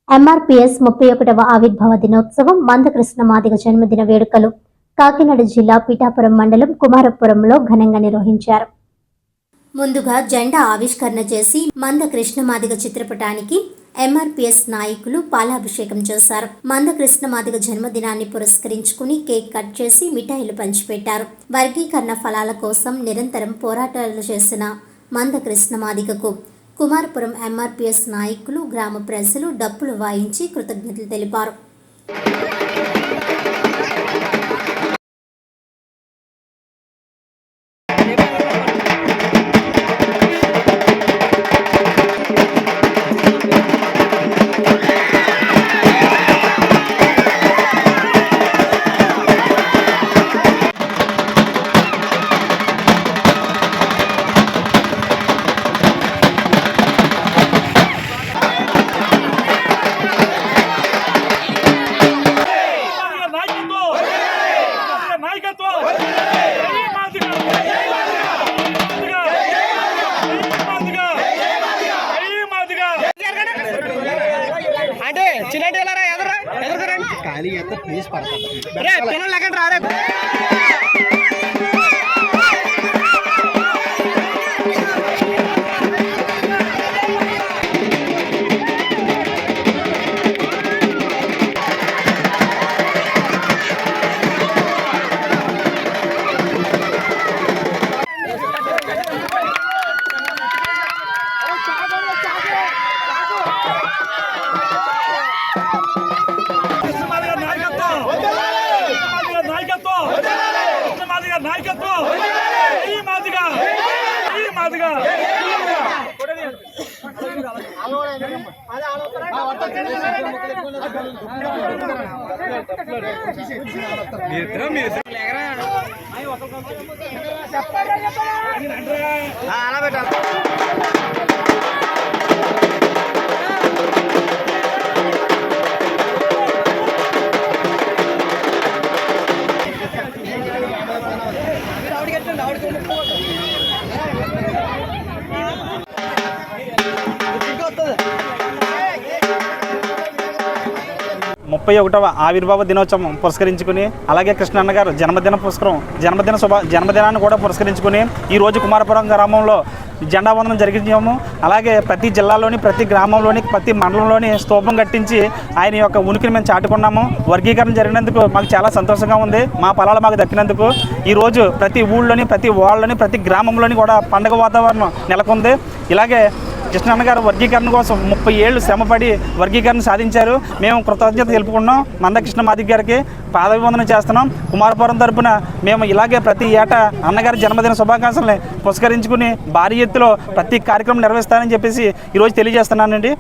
MRPS 31వ ఆవిర్భావ దినోత్సవం మందకృష్ణ మాదిగ జన్మదిన వేడుకలు కాకినాడ జిల్లా పిఠాపురం మండలం కుమారపురంలో ఘనంగా నిర్వహించారు. ముందుగా జెండా ఆవిష్కరణ చేసి మందకృష్ణ మాదిగ చిత్రపటానికి ఎంఆర్పీఎస్ నాయకులు పాలాభిషేకం చేశారు. మందకృష్ణ మాదిగ జన్మదినాన్ని పురస్కరించుకుని కేక్ కట్ చేసి మిఠాయిలు పంచిపెట్టారు. వర్గీకరణ ఫలాల కోసం నిరంతరం పోరాటాలు చేసిన మందకృష్ణ మాదిగకు కుమారపురం ఎంఆర్పీఎస్ నాయకులు, గ్రామ ప్రజలు డప్పులు వాయించి కృతజ్ఞతలు తెలిపారు. అంటే చిన్నటి ఖాళీ అయితే ప్లీజ్ పడతాను రారే. అలా పెట్టాలి. ముప్పై 31వ ఆవిర్భావ దినోత్సవం పురస్కరించుకుని, అలాగే కృష్ణన్న గారు జన్మదినాన్ని కూడా పురస్కరించుకుని ఈరోజు కుమారపురం గ్రామంలో జెండా వందనం జరిగించాము. అలాగే ప్రతి జిల్లాలోని, ప్రతి గ్రామంలోని, ప్రతి మండలంలోని స్తూపం కట్టించి ఆయన యొక్క ఉనికిని మేము చాటుకున్నాము. వర్గీకరణ జరిగినందుకు మాకు చాలా సంతోషంగా ఉంది. మా పొలాలు మాకు దక్కినందుకు ఈరోజు ప్రతి ఊళ్ళోని, ప్రతి వార్డులోని, ప్రతి గ్రామంలోని కూడా పండుగ వాతావరణం నెలకొంది. ఇలాగే కృష్ణన్న గారు వర్గీకరణ కోసం 30 ఏళ్ళు శ్రమపడి వర్గీకరణ సాధించారు. మేము కృతజ్ఞత తెలుపుకున్నాం. మందకృష్ణ మాదిగ గారికి పాదాభివందనం చేస్తున్నాం. కుమారపురం తరపున మేము ఇలాగే ప్రతి ఏటా అన్నగారి జన్మదిన శుభాకాంక్షల్ని పురస్కరించుకుని భారీ ఎత్తులో ప్రతి కార్యక్రమం నిర్వహిస్తానని చెప్పేసి ఈరోజు తెలియజేస్తున్నానండి.